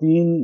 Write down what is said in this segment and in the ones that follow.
3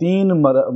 3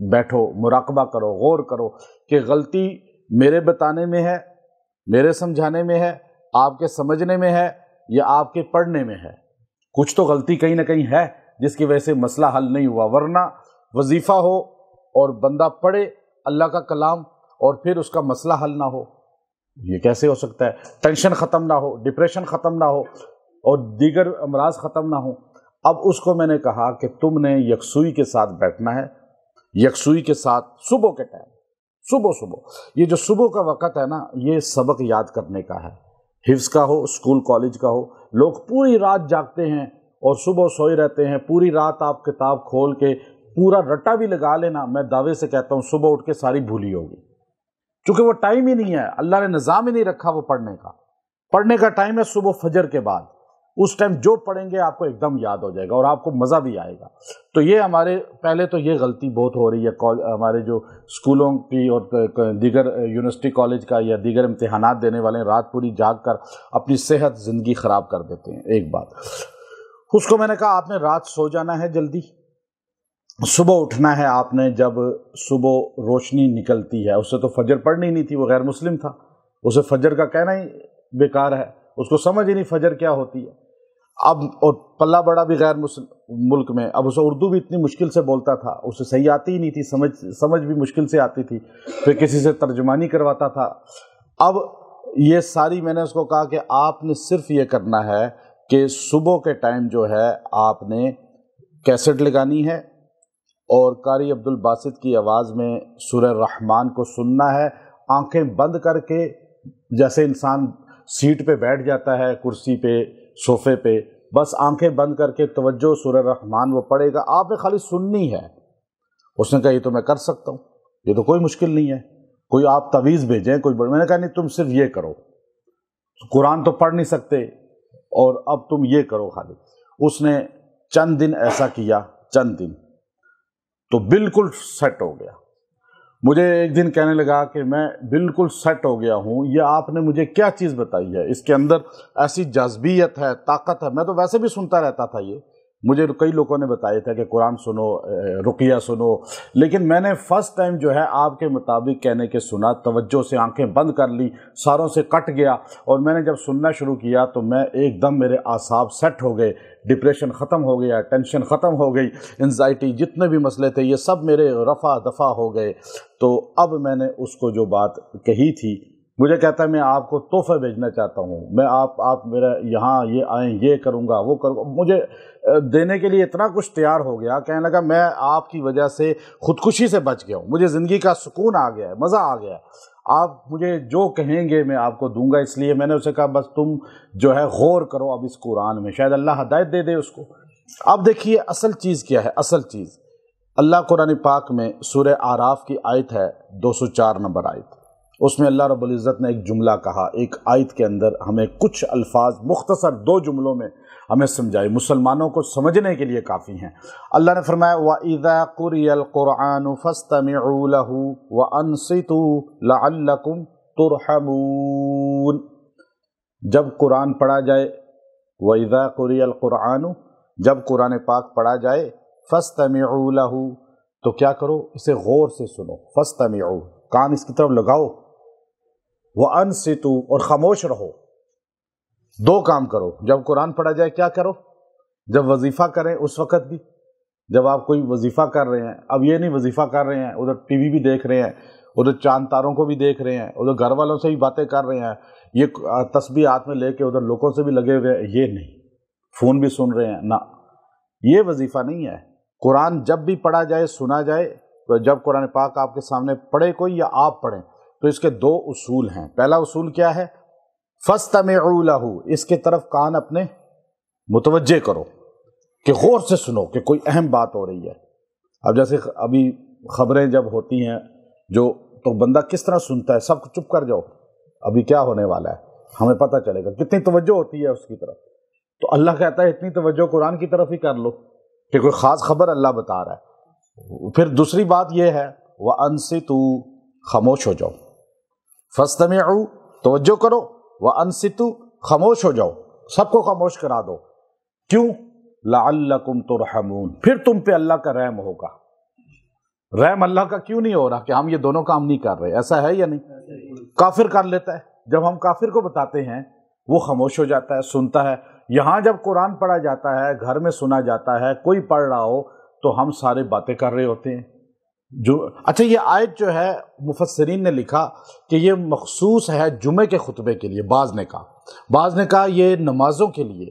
بیٹھو، مراقبہ کرو، غور کرو کہ غلطی میرے بتانے میں ہے، میرے سمجھانے میں ہے، آپ کے سمجھنے میں ہے یا آپ کے پڑھنے میں ہے۔ کچھ تو غلطی کہیں نہ کہیں ہے جس کی وجہ سے مسئلہ حل نہیں ہوا، ورنہ وظیفہ ہو اور بندہ پڑھے اللہ کا کلام اور پھر اس کا مسئلہ حل نہ ہو، یہ کیسے ہو سکتا ہے؟ ٹینشن ختم نہ ہو، ڈپریشن ختم نہ ہو اور دیگر امراض ختم نہ ہوں۔ اب اس کو میں نے کہا کہ تم نے یکسوئی کے ساتھ بیٹھنا ہے، یکسوئی کے ساتھ صبح کے ٹائم، صبح یہ جو صبح کا وقت ہے نا، یہ سبق یاد کرنے کا ہے، حفظ کا ہو، اسکول کالج کا ہو۔ لوگ پوری رات جاگتے ہیں اور صبح سوئے رہتے ہیں، پوری رات آپ کتاب کھول کے پورا رٹا بھی لگا لینا، میں دعوے سے کہتا ہوں صبح اٹھ کے ساری بھولی ہوگی، چونکہ وہ ٹائم ہی نہیں ہے، اللہ نے نظام ہی نہیں رکھا وہ پڑھنے کا ٹائم ہے صبح فجر کے بعد۔ اس ٹائم جو پڑھیں گے آپ کو ایک دم یاد ہو جائے گا اور آپ کو مزہ بھی آئے گا۔ تو یہ ہمارے پہلے تو یہ غلطی بہت ہو رہی ہے ہمارے جو اسکولوں کی اور دیگر یونیورسٹی کالج کا یا دیگر امتحانات دینے والے رات پوری جاگ کر اپنی صحت زندگی خراب کر دیتے ہیں۔ ایک بات اس کو میں نے کہا آپ نے رات سو جانا ہے، جلدی صبح اٹھنا ہے آپ نے، جب صبح روشنی نکلتی ہے، اسے تو فجر پڑھنی نہیں تھی، وہ غیر مسلم تھا، اسے فجر کا کہنا ہی بیکار ہے، اس کو سمجھ ہی نہیں فجر کیا ہوتی ہے۔ اب اور پلہ بڑا بھی غیر ملک میں، اب اسے اردو بھی اتنی مشکل سے بولتا تھا، اسے صحیح آتی ہی نہیں تھی، سمجھ بھی مشکل سے آتی تھی، پھر کسی سے ترجمانی کرواتا تھا۔ اب یہ ساری میں نے اس کو کہا کہ آپ نے صرف یہ کرنا ہے کہ صبح کے ٹائم جو ہے آپ نے کیسٹ لگانی ہے اور قاری عبد الباسط کی آواز میں سورہ رحمان کو سننا ہے، آنکھیں بند کر کے، جیسے انسان سیٹ پہ بیٹھ جاتا ہے، کرسی پہ، صوفے پہ، بس آنکھیں بند کر کے توجہ سورہ رحمان وہ پڑھے گا، آپ نے خالی سننی ہے۔ اس نے کہا یہ تو میں کر سکتا ہوں، یہ تو کوئی مشکل نہیں ہے، کوئی آپ تعویذ بھیجیں کوئی میں نے کہا نہیں، تم صرف یہ کرو، قرآن تو پڑھ نہیں سکتے اور اب تم یہ کرو خالی۔ اس نے چند دن ایسا کیا، چند دن تو بالکل سیٹ ہو گیا۔ مجھے ایک دن کہنے لگا کہ میں بالکل سیٹ ہو گیا ہوں، یہ آپ نے مجھے کیا چیز بتائی ہے، اس کے اندر ایسی جاذبیت ہے، طاقت ہے۔ میں تو ویسے بھی سنتا رہتا تھا، یہ مجھے کئی لوگوں نے بتایا تھا کہ قرآن سنو، رقیہ سنو، لیکن میں نے فرسٹ ٹائم جو ہے آپ کے مطابق کہنے کے سنا، توجہ سے آنکھیں بند کر لی، ساروں سے کٹ گیا، اور میں نے جب سننا شروع کیا تو میں ایک دم میرے اعصاب سیٹ ہو گئے، ڈپریشن ختم ہو گیا، ٹینشن ختم ہو گئی، انزائٹی، جتنے بھی مسئلے تھے یہ سب میرے رفع دفع ہو گئے۔ تو اب میں نے اس کو جو بات کہی تھی، مجھے کہتا ہے میں آپ کو تحفے بھیجنا چاہتا ہوں، میں آپ میرا یہاں یہ آئیں، یہ کروں گا، وہ کروں گا، مجھے دینے کے لیے اتنا کچھ تیار ہو گیا، کہنے لگا میں آپ کی وجہ سے خودکشی سے بچ گیا ہوں، مجھے زندگی کا سکون آ گیا ہے، مزہ آ گیا ہے، آپ مجھے جو کہیں گے میں آپ کو دوں گا۔ اس لیے میں نے اسے کہا بس تم جو ہے غور کرو اب اس قرآن میں، شاید اللہ ہدایت دے دے اس کو۔ اب دیکھیے اصل چیز کیا ہے، اصل چیز اللہ قرآن پاک میں سورہ اعراف کی آیت ہے 204 نمبر آیت، اس میں اللہ رب العزت نے ایک جملہ کہا، ایک آیت کے اندر ہمیں کچھ الفاظ مختصر 2 جملوں میں ہمیں سمجھائے، مسلمانوں کو سمجھنے کے لیے کافی ہیں۔ اللہ نے فرمایا وَإِذَا قُرِئَ الْقُرْآنُ فَاسْتَمِعُوا لَهُ وَأَنصِتُوا لَعَلَّكُمْ تُرْحَمُونَ۔ جب قرآن پڑھا جائے، وَإِذَا قُرِئَ الْقُرْآنُ، جب قرآن پاک پڑھا جائے، فَاسْتَمِعُوا لَهُ، تو کیا کرو، اسے غور سے سنو، فَاسْتَمِعُوا، کان اس کی طرف لگاؤ، وَأَنصِتُوا، اور خاموش رہو۔ 2 کام کرو، جب قرآن پڑھا جائے کیا کرو، جب وظیفہ کریں اس وقت بھی، جب آپ کوئی وظیفہ کر رہے ہیں، اب یہ نہیں وظیفہ کر رہے ہیں ادھر ٹی وی بھی دیکھ رہے ہیں، ادھر چاند تاروں کو بھی دیکھ رہے ہیں، ادھر گھر والوں سے بھی باتیں کر رہے ہیں، یہ تسبیح ہاتھ میں لے کے ادھر لوگوں سے بھی لگے ہوئے ہیں، یہ نہیں، فون بھی سن رہے ہیں، نہ، یہ وظیفہ نہیں ہے۔ قرآن جب بھی پڑھا جائے، سنا جائے، تو جب قرآن پاک آپ کے سامنے پڑھے کوئی یا آپ پڑھیں، تو اس کے 2 اصول ہیں۔ پہلا اصول کیا ہے، فَاسْتَمِعُوا لَهُ، اس کے طرف کان اپنے متوجہ کرو کہ غور سے سنو کہ کوئی اہم بات ہو رہی ہے۔ اب جیسے ابھی خبریں جب ہوتی ہیں جو، تو بندہ کس طرح سنتا ہے، سب چپ کر جاؤ، ابھی کیا ہونے والا ہے ہمیں پتہ چلے گا، کتنی توجہ ہوتی ہے اس کی طرف۔ تو اللہ کہتا ہے اتنی توجہ قرآن کی طرف ہی کر لو کہ کوئی خاص خبر اللہ بتا رہا ہے۔ پھر دوسری بات یہ ہے وَأَنصِتُوا، خاموش ہو جاؤ، فَاسْتَمِعُوا، توجہ کرو، وَأَنصِتُوا، خاموش ہو جاؤ، سب کو خاموش کرا دو، کیوں، لَعَلَّكُمْ تُرْحَمُونَ، پھر تم پہ اللہ کا رحم ہوگا۔ رحم اللہ کا کیوں نہیں ہو رہا کہ ہم یہ دونوں کام نہیں کر رہے؟ ایسا ہے یا نہیں؟ کافر کر لیتا ہے، جب ہم کافر کو بتاتے ہیں وہ خاموش ہو جاتا ہے، سنتا ہے۔ یہاں جب قرآن پڑھا جاتا ہے، گھر میں سنا جاتا ہے، کوئی پڑھ رہا ہو تو ہم سارے باتیں کر رہے ہوتے ہیں۔ اچھا، یہ آیت جو ہے مفسرین نے لکھا کہ یہ مخصوص ہے جمعے کے خطبے کے لیے، بعض نے کہا یہ نمازوں کے لیے،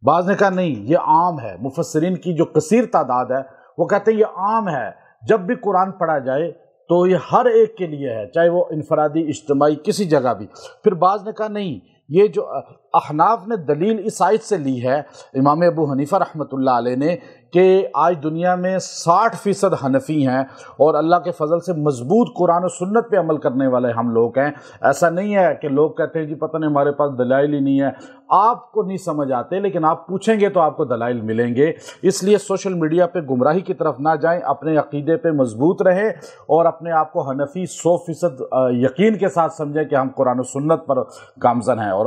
بعض نے کہا نہیں یہ عام ہے۔ مفسرین کی جو کثیر تعداد ہے وہ کہتے ہیں یہ عام ہے، جب بھی قرآن پڑھا جائے تو یہ ہر ایک کے لیے ہے، چاہے وہ انفرادی، اجتماعی، کسی جگہ بھی۔ پھر بعض نے کہا نہیں، یہ جو احناف نے دلیل اس آیت سے لی ہے، امام ابو حنیفہ رحمۃ اللہ علیہ نے، کہ آج دنیا میں 60% حنفی ہیں اور اللہ کے فضل سے مضبوط قرآن و سنت پہ عمل کرنے والے ہم لوگ ہیں۔ ایسا نہیں ہے کہ لوگ کہتے ہیں جی پتہ نہیں ہمارے پاس دلائل ہی نہیں ہے۔ آپ کو نہیں سمجھ آتے، لیکن آپ پوچھیں گے تو آپ کو دلائل ملیں گے۔ اس لیے سوشل میڈیا پہ گمراہی کی طرف نہ جائیں، اپنے عقیدے پہ مضبوط رہیں اور اپنے آپ کو حنفی 100% یقین کے ساتھ سمجھیں کہ ہم قرآن و سنت پر گامزن ہیں اور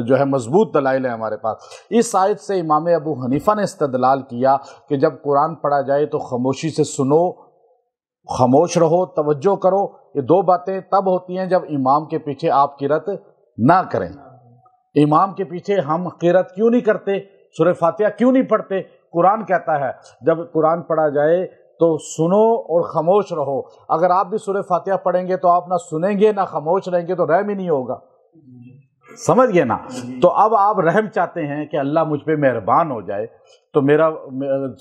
جو ہے مضبوط دلائل ہیں ہمارے پاس۔ اس آیت سے امام ابو حنیفہ نے استدلال کیا کہ جب قرآن پڑھا جائے تو خاموشی سے سنو، خاموش رہو، توجہ کرو۔ یہ دو باتیں تب ہوتی ہیں جب امام کے پیچھے آپ قرات نہ کریں۔ امام کے پیچھے ہم قرات کیوں نہیں کرتے؟ سورہ فاتحہ کیوں نہیں پڑھتے؟ قرآن کہتا ہے جب قرآن پڑھا جائے تو سنو اور خاموش رہو۔ اگر آپ بھی سورہ فاتحہ پڑھیں گے تو آپ نہ سنیں گے نہ خاموش رہیں گے تو رحم ہی نہیں ہوگا، سمجھ گئے نا؟ تو اب آپ رحم چاہتے ہیں کہ اللہ مجھ پہ مہربان ہو جائے تو میرا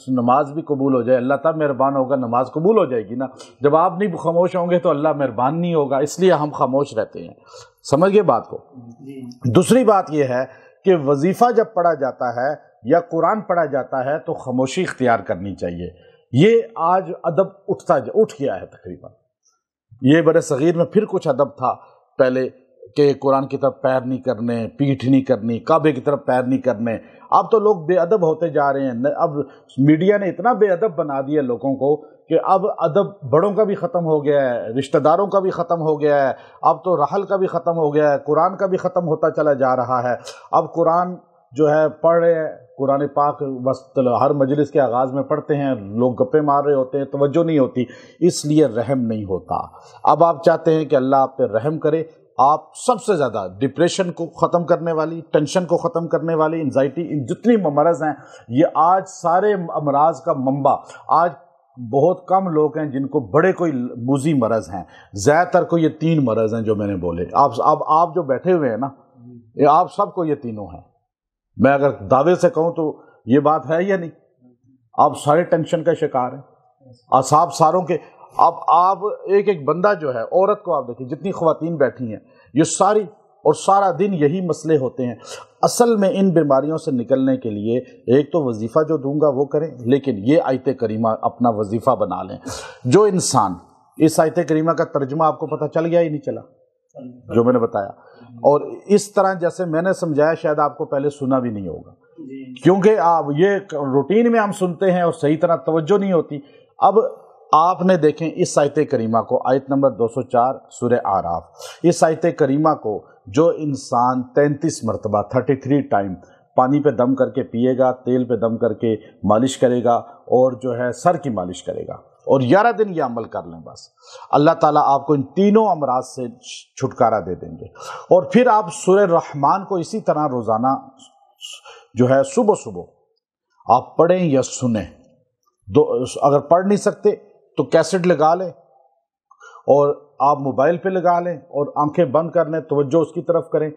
نماز بھی قبول ہو جائے، اللہ تب مہربان ہوگا، نماز قبول ہو جائے گی نا۔ جب آپ نہیں خاموش ہوں گے تو اللہ مہربان نہیں ہوگا، اس لیے ہم خاموش رہتے ہیں۔ سمجھ گئے بات کو؟ دوسری بات یہ ہے کہ وظیفہ جب پڑھا جاتا ہے یا قرآن پڑھا جاتا ہے تو خاموشی اختیار کرنی چاہیے۔ یہ آج ادب اٹھ گیا ہے تقریباً۔ یہ برے صغیر میں پھر کچھ ادب تھا پہلے کہ قرآن کی طرف پیر نہیں کرنے، پیٹھ نہیں کرنی، کعبے کی طرف پیر نہیں کرنے۔ اب تو لوگ بے ادب ہوتے جا رہے ہیں۔ اب میڈیا نے اتنا بے ادب بنا دیا لوگوں کو کہ اب ادب بڑوں کا بھی ختم ہو گیا ہے، رشتہ داروں کا بھی ختم ہو گیا ہے، اب تو رحل کا بھی ختم ہو گیا ہے، قرآن کا بھی ختم ہوتا چلا جا رہا ہے۔ اب قرآن جو ہے پڑھ رہے ہیں، قرآن پاک بس ہر مجلس کے آغاز میں پڑھتے ہیں، لوگ گپے مار رہے ہوتے ہیں، توجہ نہیں ہوتی، اس لیے رحم نہیں ہوتا۔ اب آپ چاہتے ہیں کہ اللہ آپ پہ رحم کرے، آپ سب سے زیادہ ڈپریشن کو ختم کرنے والی، ٹینشن کو ختم کرنے والی، انزائٹی، جتنی مرض ہیں، یہ آج سارے امراض کا منبع۔ آج بہت کم لوگ ہیں جن کو بڑے کوئی موذی مرض ہیں، زیادہ تر کو یہ 3 مرض ہیں جو میں نے بولے۔ آپ جو بیٹھے ہوئے ہیں نا، یہ آپ سب کو یہ تینوں ہیں۔ میں اگر دعوے سے کہوں تو یہ بات ہے یا نہیں؟ آپ سارے ٹینشن کا شکار ہیں، اعصاب ساروں کے۔ اب آپ ایک بندہ جو ہے، عورت کو آپ دیکھیں، جتنی خواتین بیٹھی ہیں، یہ ساری اور سارا دن یہی مسئلے ہوتے ہیں۔ اصل میں ان بیماریوں سے نکلنے کے لیے ایک تو وظیفہ جو دوں گا وہ کریں، لیکن یہ آیت کریمہ اپنا وظیفہ بنا لیں۔ جو انسان، اس آیت کریمہ کا ترجمہ آپ کو پتہ چل گیا ہی نہیں چلا جو میں نے بتایا، اور اس طرح جیسے میں نے سمجھایا شاید آپ کو پہلے سنا بھی نہیں ہوگا، کیونکہ آپ یہ روٹین میں ہم سنتے ہیں اور صحیح طرح توجہ نہیں ہوتی۔ اب آپ نے دیکھیں اس آیت کریمہ کو، آیت نمبر 204 سورہ اعراف، اس آیت کریمہ کو جو انسان 33 مرتبہ 33 ٹائم پانی پہ دم کر کے پیے گا، تیل پہ دم کر کے مالش کرے گا اور جو ہے سر کی مالش کرے گا اور 11 دن یہ عمل کر لیں، بس اللہ تعالیٰ آپ کو ان تینوں امراض سے چھٹکارا دے دیں گے۔ اور پھر آپ سورہ رحمان کو اسی طرح روزانہ جو ہے صبح آپ پڑھیں یا سنیں۔ اگر پڑھ نہیں سکتے تو کیسٹ لگا لیں اور آپ موبائل پہ لگا لیں اور آنکھیں بند کر لیں، توجہ اس کی طرف کریں۔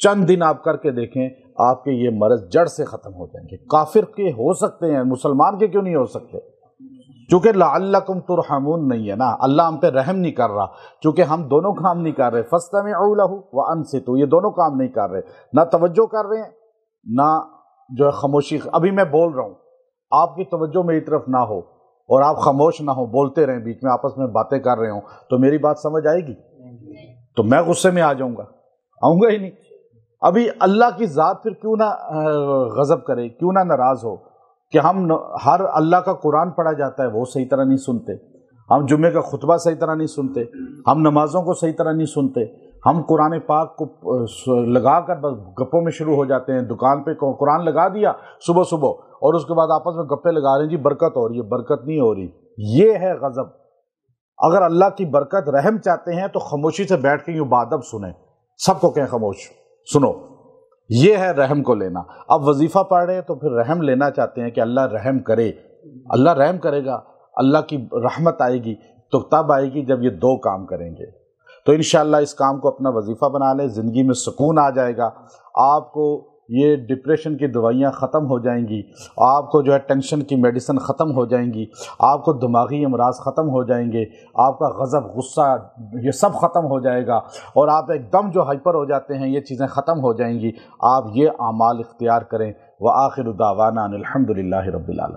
چند دن آپ کر کے دیکھیں، آپ کے یہ مرض جڑ سے ختم ہو جائیں گے۔ کافر کے ہو سکتے ہیں، مسلمان کے کیوں نہیں ہو سکتے؟ چونکہ لعلکم ترحمون نہیں ہے نا، اللہ ہم پہ رحم نہیں کر رہا، چونکہ ہم دونوں کام نہیں کر رہے۔ فاستمعوا لہ وانصتوا، یہ دونوں کام نہیں کر رہے، نہ توجہ کر رہے ہیں نہ جو ہے خاموشی۔ ابھی میں بول رہا ہوں، آپ کی توجہ میری طرف نہ ہو اور آپ خاموش نہ ہو، بولتے رہیں، بیچ میں آپس میں باتیں کر رہے ہوں، تو میری بات سمجھ آئے گی؟ تو میں غصے میں آ جاؤں گا؟ آؤں گا ہی نہیں۔ ابھی اللہ کی ذات پھر کیوں نہ غضب کرے، کیوں نہ ناراض ہو کہ ہم ہر اللہ کا قرآن پڑھا جاتا ہے وہ صحیح طرح نہیں سنتے، ہم جمعے کا خطبہ صحیح طرح نہیں سنتے، ہم نمازوں کو صحیح طرح نہیں سنتے، ہم قرآن پاک کو لگا کر بس گپوں میں شروع ہو جاتے ہیں۔ دکان پہ قرآن لگا دیا صبح اور اس کے بعد آپس میں گپے لگا رہے ہیں، جی برکت ہو رہی ہے، برکت نہیں ہو رہی۔ یہ ہے غضب، اگر اللہ کی برکت رحم چاہتے ہیں تو خاموشی سے بیٹھ کے یوں بادب سنیں، سب کو کہیں خاموش سنو، یہ ہے رحم کو لینا۔ اب وظیفہ پڑھ رہے ہیں تو پھر رحم لینا چاہتے ہیں کہ اللہ رحم کرے، اللہ رحم کرے گا، اللہ کی رحمت آئے گی تو تب آئے گی جب یہ دو کام کریں گے۔ تو انشاءاللہ اس کام کو اپنا وظیفہ بنا لیں، زندگی میں سکون آ جائے گا، آپ کو یہ ڈپریشن کی دوائیاں ختم ہو جائیں گی، آپ کو جو ہے ٹینشن کی میڈیسن ختم ہو جائیں گی، آپ کو دماغی امراض ختم ہو جائیں گے، آپ کا غضب غصہ یہ سب ختم ہو جائے گا، اور آپ ایک دم جو ہائپر ہو جاتے ہیں یہ چیزیں ختم ہو جائیں گی۔ آپ یہ اعمال اختیار کریں۔ وآخر دعوانا ان الحمد للہ رب العالمین۔